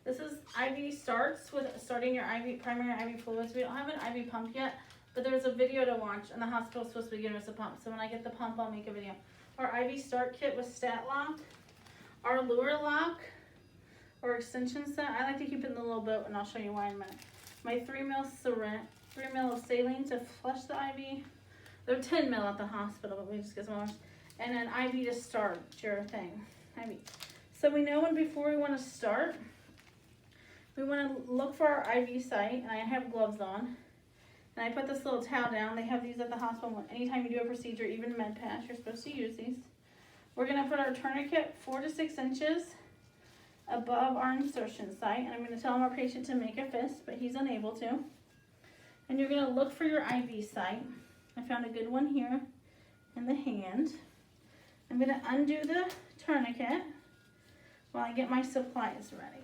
This is IV starts with starting your primary IV fluids. We don't have an IV pump yet, but there's a video to watch, and the hospital's supposed to be giving us a pump. So when I get the pump, I'll make a video. Our IV start kit with stat lock, our lure lock, or extension set. I like to keep it in the little boat, and I'll show you why in a minute. My 3 ml syringe, 3 ml of saline to flush the IV. They're 10 ml at the hospital, but we just get some. And then IV to start your thing. IV. So we know when before we want to start, we want to look for our IV site, and I have gloves on. And I put this little towel down. They have these at the hospital. Anytime you do a procedure, even med pass, you're supposed to use these. We're going to put our tourniquet 4 to 6 inches above our insertion site. And I'm going to tell our patient to make a fist, but he's unable to. And you're going to look for your IV site. I found a good one here in the hand. I'm going to undo the tourniquet while I get my supplies ready.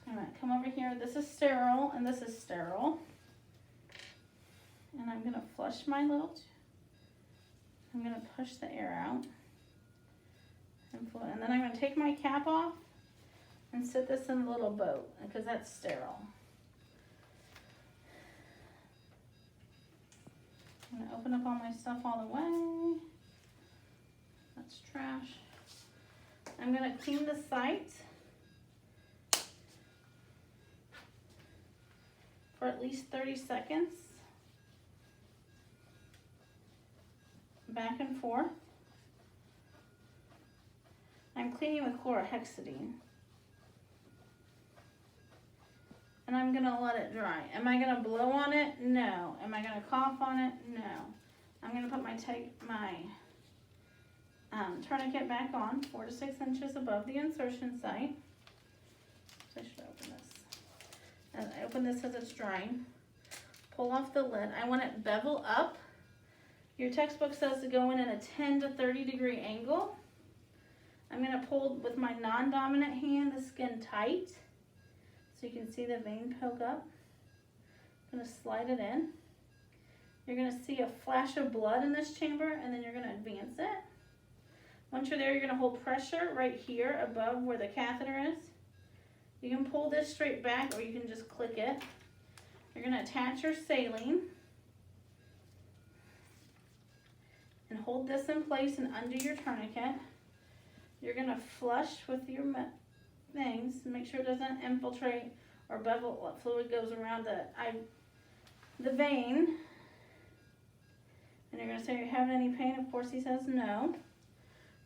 I'm going to come over here. This is sterile and this is sterile. And I'm going to flush my little, I'm going to push the air out. And then I'm going to take my cap off and sit this in a little boat because that's sterile. I'm going to open up all my stuff all the way. That's trash. I'm going to clean the site for at least 30 seconds. Back and forth. I'm cleaning with chlorhexidine. And I'm gonna let it dry. Am I gonna blow on it? No. Am I gonna cough on it? No. I'm gonna put my tourniquet back on 4 to 6 inches above the insertion site. So I should open this. And I open this as it's drying. Pull off the lid. I want it bevel up. Your textbook says to go in at a 10 to 30 degree angle. I'm going to pull with my non-dominant hand the skin tight so you can see the vein poke up. I'm going to slide it in. You're going to see a flash of blood in this chamber, and then you're going to advance it. Once you're there, you're going to hold pressure right here above where the catheter is. You can pull this straight back or you can just click it. You're going to attach your saline. And hold this in place and undo your tourniquet. You're going to flush with your things. Make sure it doesn't infiltrate or bevel. What fluid goes around the vein. And you're going to say, are you having any pain? Of course he says no.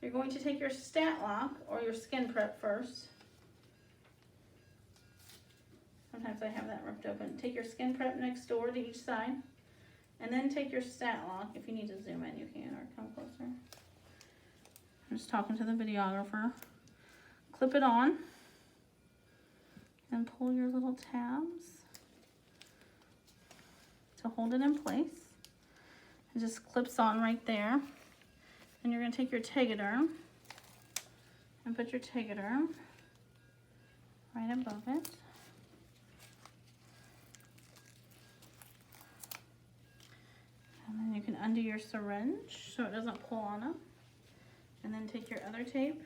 You're going to take your stat lock or your skin prep first. Sometimes I have that ripped open. Take your skin prep next door to each side. And then take your stat lock. If you need to zoom in, you can, or come closer. I'm just talking to the videographer. Clip it on. And pull your little tabs to hold it in place. It just clips on right there. And you're going to take your tegaderm and put your tegaderm right above it. And then you can undo your syringe so it doesn't pull on it. And then take your other tape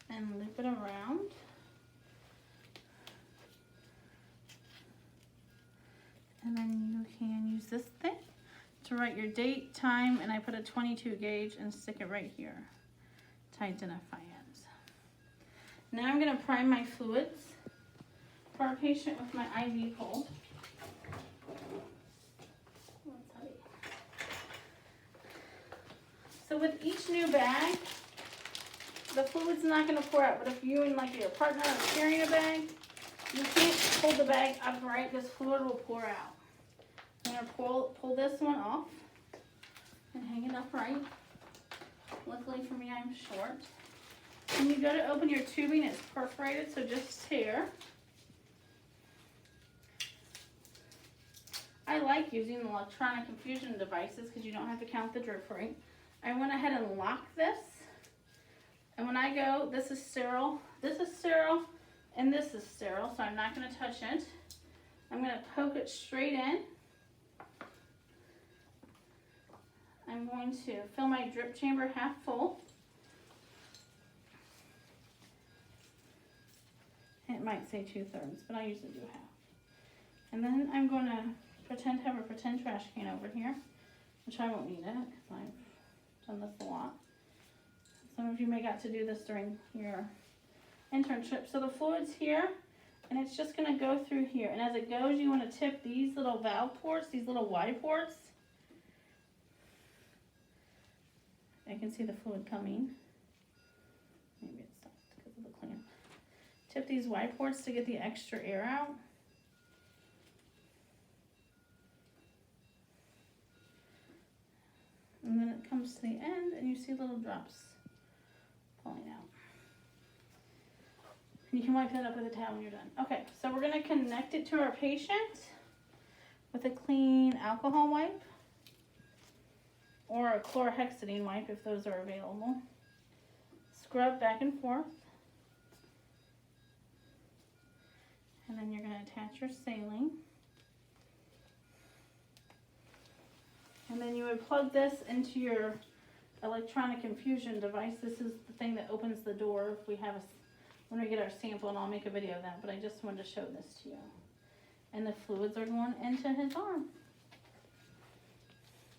and loop it around. And then you can use this thing to write your date, time, and I put a 22 gauge and stick it right here to identify it. Now I'm going to prime my fluids for our patient with my IV pole. So with each new bag, the fluid's not going to pour out, but if you and like your partner are carrying a bag, you can't hold the bag upright because fluid will pour out. I'm going to pull this one off and hang it upright. Luckily for me, I'm short. When you go to open your tubing, it's perforated, so just tear. I like using electronic infusion devices because you don't have to count the drip rate. I went ahead and locked this. And when I go, this is sterile, and this is sterile, so I'm not going to touch it. I'm going to poke it straight in. I'm going to fill my drip chamber half full. it might say 2/3, but I usually do half. And then I'm going to pretend to have a pretend trash can over here, which I won't need it because I've done this a lot. Some of you may got to do this during your internship. So the fluid's here, and it's just going to go through here. And as it goes, you want to tip these little valve ports, these little Y ports. I can see the fluid coming. Maybe it stopped because of the clamp. Tip these Y ports to get the extra air out. And then it comes to the end, and you see little drops pulling out. And you can wipe that up with a towel when you're done. Okay, so we're going to connect it to our patient with a clean alcohol wipe or a chlorhexidine wipe if those are available. Scrub back and forth. And then you're going to attach your saline. And then you would plug this into your electronic infusion device. This is the thing that opens the door if we have when we get our sample, and I'll make a video of that, but I just wanted to show this to you. And the fluids are going into his arm.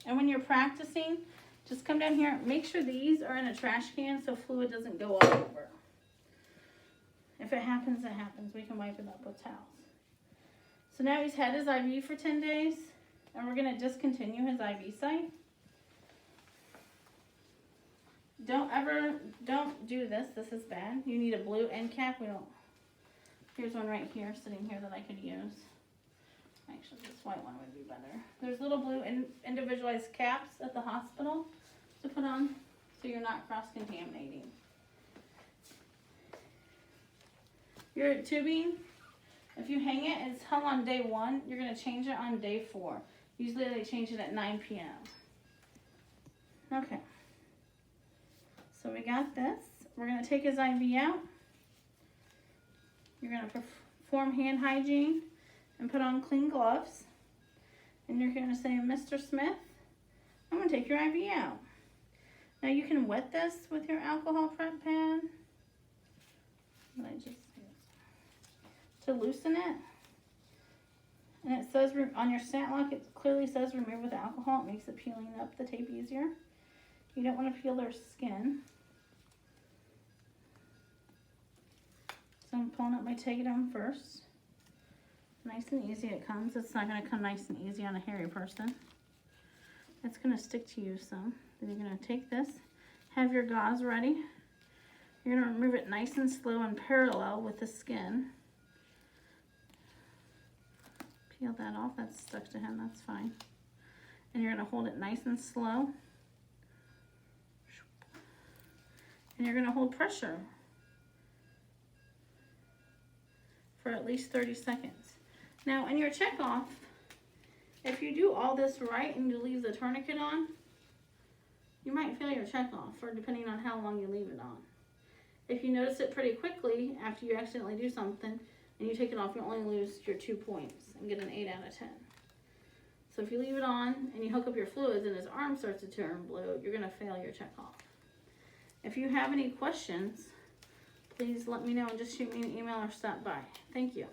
And when you're practicing, just come down here. Make sure these are in a trash can so fluid doesn't go all over. If it happens, it happens. We can wipe it up with towels. So now he's had his IV for 10 days. And we're going to discontinue his IV site. Don't do this. This is bad. You need a blue end cap. Here's one right here, sitting here that I could use. Actually, this white one would be better. There's little blue individualized caps at the hospital to put on so you're not cross-contaminating. Your tubing, if you hang it, it's hung on day 1. You're going to change it on day 4. Usually they change it at 9 p.m. Okay. So we got this. We're going to take his IV out. You're going to perform hand hygiene and put on clean gloves. And you're going to say, Mr. Smith, I'm going to take your IV out. Now you can wet this with your alcohol prep pad. To loosen it. And it says on your stat lock, it clearly says remove with alcohol. It makes the peeling up the tape easier. You don't want to peel their skin. So I'm pulling up my tegaderm first. Nice and easy it comes. It's not going to come nice and easy on a hairy person. It's going to stick to you some. Then you're going to take this, have your gauze ready. You're going to remove it nice and slow and parallel with the skin. Peel that off. That's stuck to him. That's fine. And you're going to hold it nice and slow. And you're going to hold pressure for at least 30 seconds. Now, in your checkoff, if you do all this right and you leave the tourniquet on, you might fail your checkoff, or depending on how long you leave it on. If you notice it pretty quickly after you accidentally do something and you take it off, you only lose your 2 points and get an 8 out of 10. So if you leave it on and you hook up your fluids and his arm starts to turn blue, you're going to fail your checkoff. If you have any questions, please let me know and just shoot me an email or stop by. Thank you.